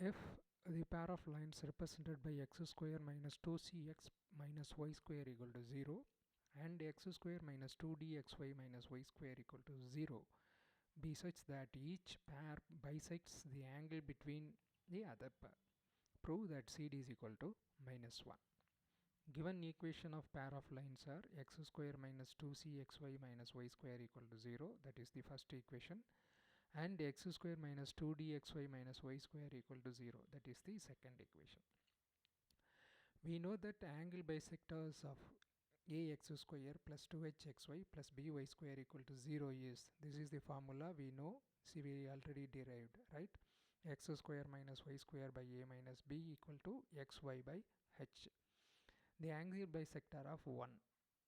if the pair of lines represented by x square minus 2cx minus y square equal to 0 and x square minus 2dxy minus y square equal to 0 be such that each pair bisects the angle between the other pair, prove that CD is equal to minus 1. Given equation of pair of lines are x square minus 2cxy minus y square equal to 0, that is the first equation, and x square minus 2dxy minus y square equal to 0, that is the second equation. We know that angle bisectors of ax square plus 2hxy plus by square equal to 0 is, this is the formula we know, see we already derived, right? X square minus y square by a minus b equal to xy by h. The angle bisector of 1,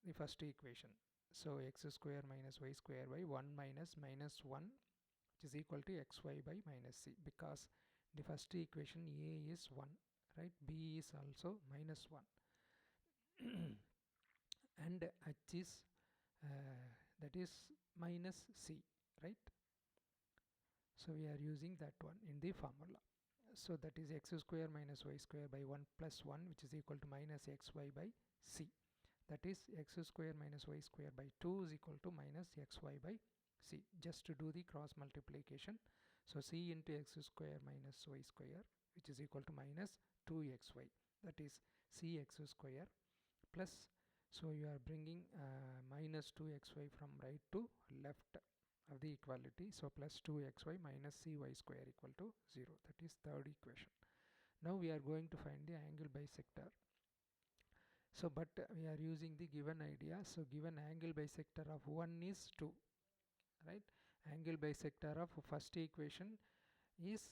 the first equation. So x square minus y square by 1 minus 1, which is equal to xy by minus c, because the first equation a is 1, right? B is also minus 1 and h is that is minus c, right? So we are using that one in the formula. So that is x square minus y square by 1 plus 1, which is equal to minus xy by c. That is x square minus y square by 2 is equal to minus xy by c. Just to do the cross multiplication. So c into x square minus y square, which is equal to minus 2xy. That is cx square plus, so you are bringing minus 2xy from right to left of the equality. So plus 2xy minus cy square equal to 0. That is third equation. Now we are going to find the angle bisector. So but we are using the given idea. So given angle bisector of 1 is 2, right? Angle bisector of first equation is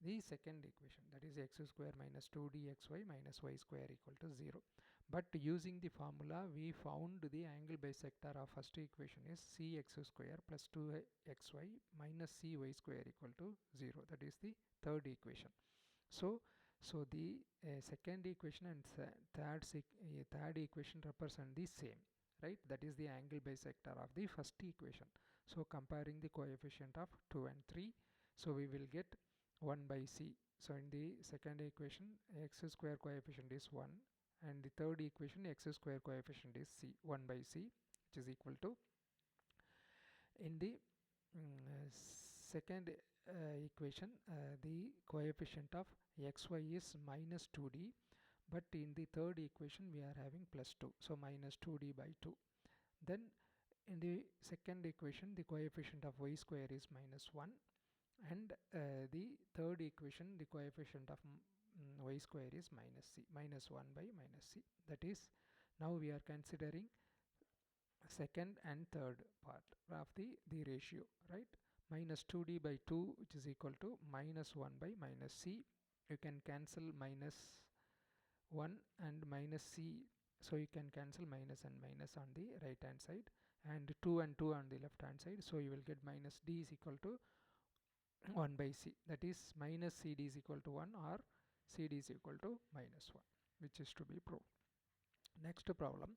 the second equation, that is x square minus 2dxy minus y square equal to 0. But using the formula we found the angle bisector of first equation is cx square plus 2xy minus cy square equal to 0. That is the third equation. So the second equation and third equation represent the same, right? That is the angle bisector of the first equation. So comparing the coefficient of 2 and 3, so we will get 1 by c. So in the second equation x square coefficient is 1, and the third equation x square coefficient is c, 1 by c, which is equal to, in the second equation the coefficient of xy is minus 2d, but in the third equation we are having plus 2, so minus 2d by 2. Then in the second equation the coefficient of y square is minus 1, and the third equation the coefficient of y square is minus c, minus 1 by minus c. That is, now we are considering second and third part of the ratio, right? Minus 2d by 2, which is equal to minus 1 by minus c. You can cancel minus 1 and minus c, so you can cancel minus and minus on the right hand side, and 2 and 2 on the left hand side, so you will get minus d is equal to 1 by c. That is minus cd is equal to 1 or cd is equal to minus 1, which is to be proved. Next problem,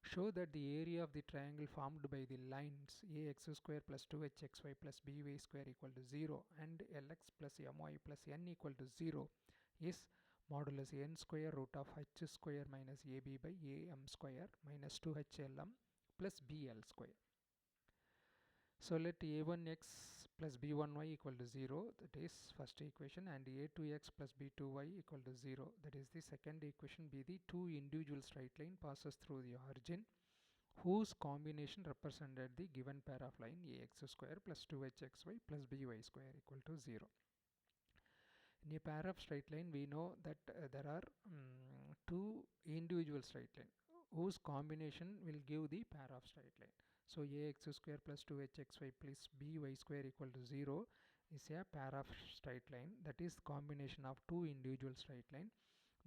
show that the area of the triangle formed by the lines ax square plus 2hxy plus by square equal to 0 and lx plus my plus n equal to 0 is modulus n square root of h square minus ab by am square minus 2hlm plus bl square. So let a1x plus b1y equal to 0, that is first equation, and a2x plus b2y equal to 0, that is the second equation, be the two individual straight line passes through the origin whose combination represented the given pair of line ax square plus 2hxy plus by square equal to 0. In a pair of straight line we know that there are two individual straight line whose combination will give the pair of straight line. So ax square plus 2hxy plus by square equal to 0 is a pair of straight line, that is combination of two individual straight line.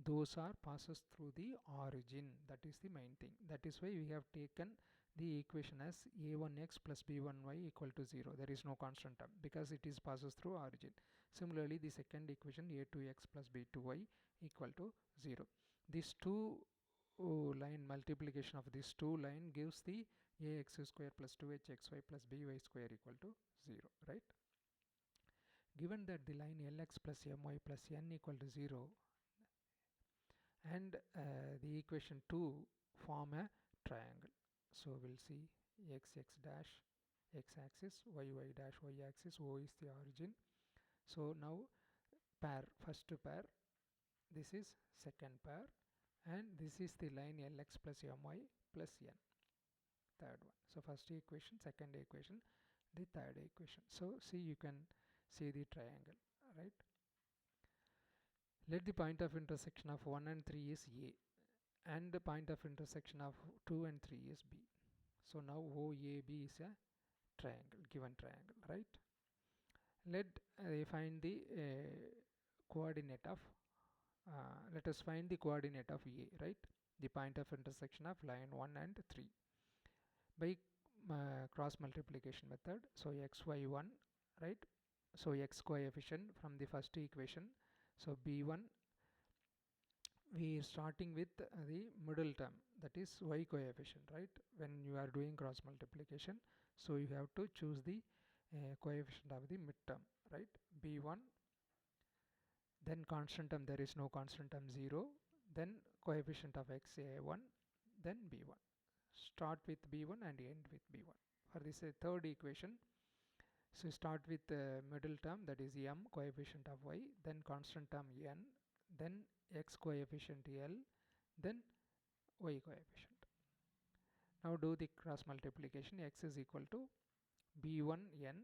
Those are passes through the origin, that is the main thing. That is why we have taken the equation as a1x plus b1y equal to 0. There is no constant term because it is passes through origin. Similarly, the second equation a2x plus b2y equal to 0. These two line multiplication of this two line gives the ax square plus 2hxy plus by square equal to 0, right? given that the line Lx plus My plus N equal to 0 and the equation 2 form a triangle. So we'll see x dash x-axis, y dash y-axis, O is the origin. So now pair, first pair, this is second pair, and this is the line Lx plus My plus N, third one. So first equation, second equation, the third equation. So see, you can see the triangle, right? Let the point of intersection of 1 and 3 is A, and the point of intersection of 2 and 3 is B. So now OAB is a triangle, given triangle, right? Let find the coordinate of let us find the coordinate of A, right? The point of intersection of line 1 and 3 by cross multiplication method. So xy1, right? So x coefficient from the first equation. So b1, we are starting with the middle term, that is y coefficient, right? When you are doing cross multiplication, so you have to choose the coefficient of the midterm, right? b1, then constant term, there is no constant term, 0, then coefficient of x a1, then b1. Start with b1 and end with b1. For this third equation, so start with the middle term, that is m, coefficient of y, then constant term n, then x coefficient L, then y coefficient. Now do the cross multiplication. X is equal to b1 n,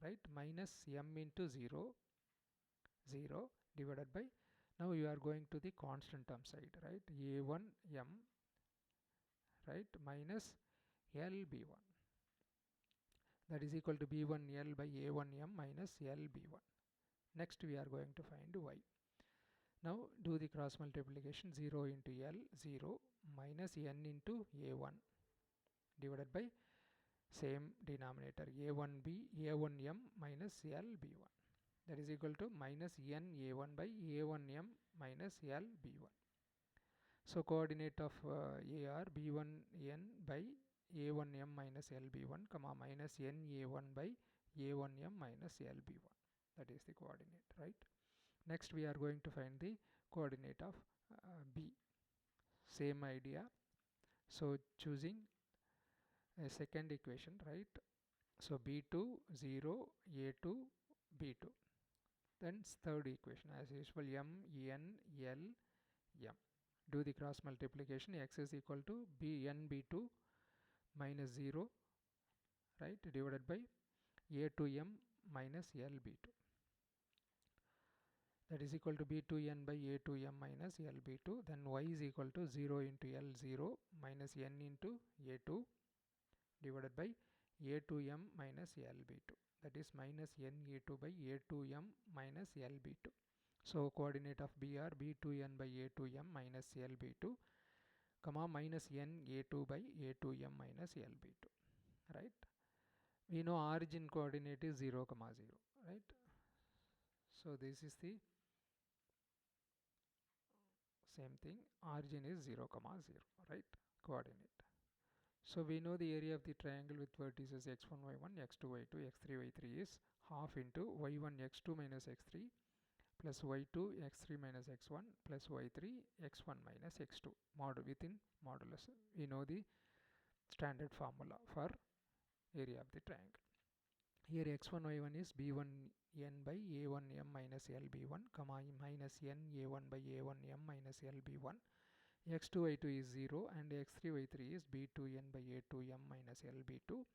right, minus m into 0 divided by, now you are going to the constant term side, right, a1 m, right, minus L b1, that is equal to b1 L by a1 m minus L b1. Next we are going to find y. Now do the cross multiplication. 0 into L, 0, minus n into a1 divided by same denominator a1b, a1m minus L b1, that is equal to minus n a1 by a1m minus L b1. So coordinate of A are b1 n by a1m minus L b1, comma, minus n a1 by a1m minus L b1. That is the coordinate, right? Next we are going to find the coordinate of B. Same idea. So choosing a second equation, right? So b2 0, a2 b2. Then third equation as usual, m n L m. Do the cross multiplication. X is equal to b n b2 minus 0, right, divided by a2m minus L b2. That is equal to b2n by a2m minus L b2. Then y is equal to 0 into L, 0, minus n into a2 divided by a2m minus L b2. That is minus n a2 by a2m minus L b2. So coordinate of B are b2n by a2m minus L b2, comma, minus n a2 by a2m minus L b2, right? We know origin coordinate is 0, 0, right? So this is the same thing, origin is 0, 0, right, coordinate. So we know the area of the triangle with vertices x1 y1, x2 y2, x3 y3 is half into y1 x2 minus x3 plus y2 x3 minus x1 plus y3 x1 minus x2, within modulus. We know the standard formula for area of the triangle. Here x1 y1 is b1 n by a1 m minus L b1, comma, minus n a1 by a1 m minus L b1. x2 y2 is 0 and x3 y3 is b2 n by a2 m minus L b2,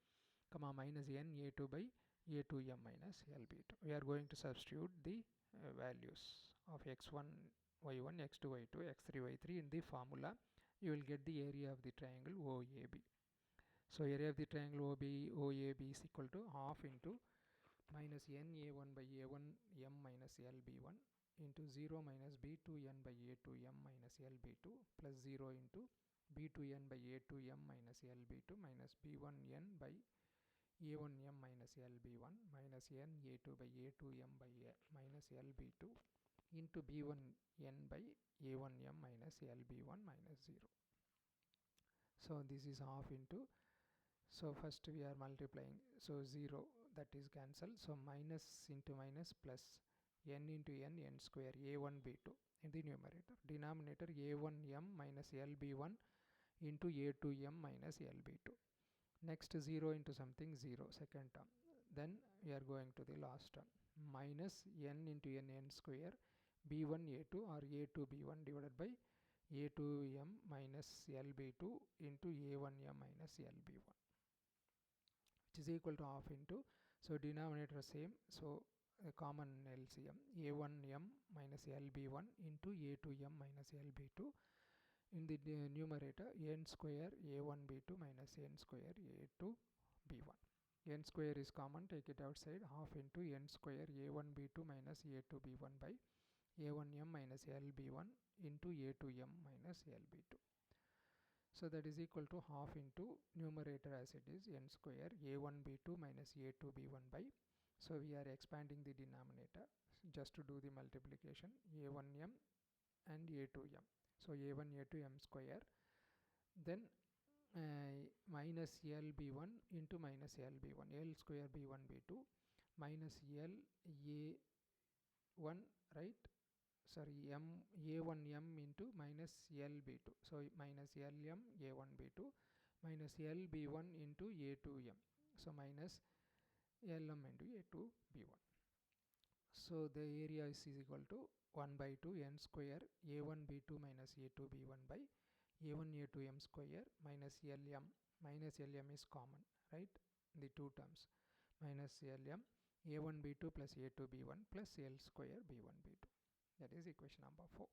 comma, minus n a2 by a2 m minus L b2. We are going to substitute the values of x1 y1, x2 y2, x3 y3 in the formula. You will get the area of the triangle OAB. So area of the triangle OAB is equal to half into minus n a1 by a1 m minus L b1 into 0 minus b2 n by a2 m minus L b2 plus 0 into b2 n by a2 m minus L b2 minus b1 n by a1 m minus L b1 minus n a2 by a2 m by minus L b2 into b1 n by a1 m minus L b1 minus 0. So this is half into, so first we are multiplying, so 0, that is cancelled. So minus into minus plus n into n square a1 b2 in the numerator. Denominator a1m minus lb1 into a2m minus lb2. Next 0 into something 0, second term. Then we are going to the last term. Minus n into n square b1 a2 or a2 b1 divided by a2m minus lb2 into a1m minus lb1, which is equal to half into, so denominator same, so a common LCM a1m minus lb1 into a2m minus lb2. In the numerator n square a1 b2 minus n square a2 b1. N square is common, take it outside, half into n square a1 b2 minus a2 b1 by a1m minus lb1 into a2m minus lb2. So that is equal to half into numerator as it is n square a1 b2 minus a2 b1 by, so we are expanding the denominator just to do the multiplication, a1m and a2m. So a1 a2m square, then minus lb1 into minus lb1, l square b1 b2 minus l a1, right, sorry, m a1m into minus lb2, so minus lm a1 b2 minus lb1 into a2m, so minus lm into a2 b1. So the area is equal to 1 by 2 n square a1 b2 minus a2 b1 by a1 a2m square minus lm is common, right, the two terms, minus lm a1 b2 plus a2 b1 plus l square b1 b2. That is equation number 4.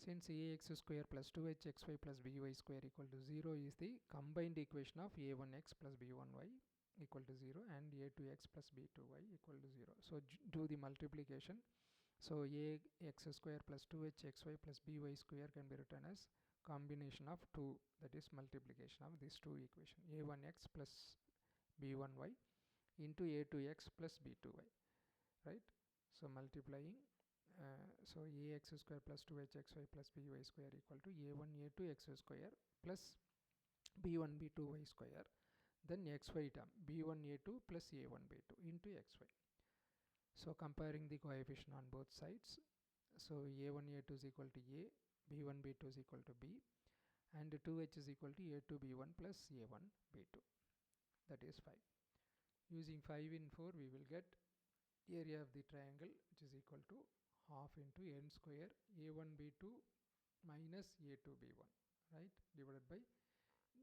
Since ax square plus 2hxy plus by square equal to 0 is the combined equation of a1x plus b1y equal to 0 and a2x plus b2y equal to 0. So do the multiplication. So ax square plus 2hxy plus by square can be written as combination of 2, that is multiplication of these two equations, a1x plus b1y into a2x plus b2y, right. So multiplying, so ax square plus 2hxy plus by square equal to a1 a2 x square plus b1 b2y square, then xy term b1 a2 plus a1 b2 into xy. So comparing the coefficient on both sides, so a1 a2 is equal to a, b1 b2 is equal to b, and 2h is equal to a2 b1 plus a1 b2, that is 5. Using 5 in 4 we will get area of the triangle, which is equal to half into n square a1 b2 minus a2 b1, right, divided by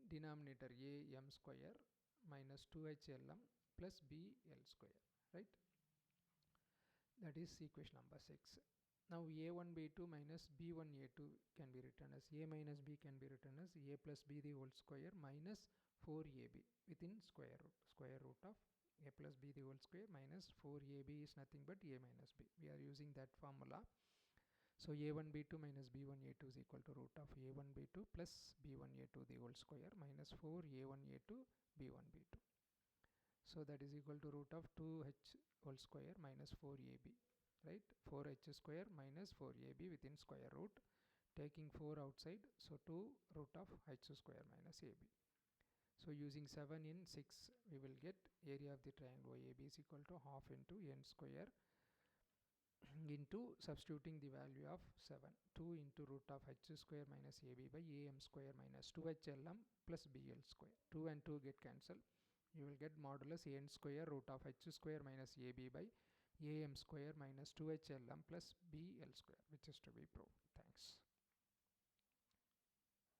denominator a m square minus 2h lm plus b l square, right. That is equation number 6. Now a1 b2 minus b1 a2 can be written as a minus b can be written as a plus b the whole square minus 4ab within square root of a plus b the whole square minus 4ab is nothing but a minus b. We are using that formula. So a1 b2 minus b1 a2 is equal to root of a1 b2 plus b1 a2 the whole square minus 4 a1 a2 b1 b2. So that is equal to root of 2h whole square minus 4ab, right, 4h square minus 4ab within square root, taking 4 outside, so 2 root of h square minus ab. So using 7 in 6 we will get area of the triangle OAB is equal to half into n square into substituting the value of 7, 2 into root of h square minus ab by am square minus 2h lm plus bl square. 2 and 2 get cancelled. You will get modulus n square root of h square minus ab by am square minus 2h lm plus bl square, which is to be proved. Thanks.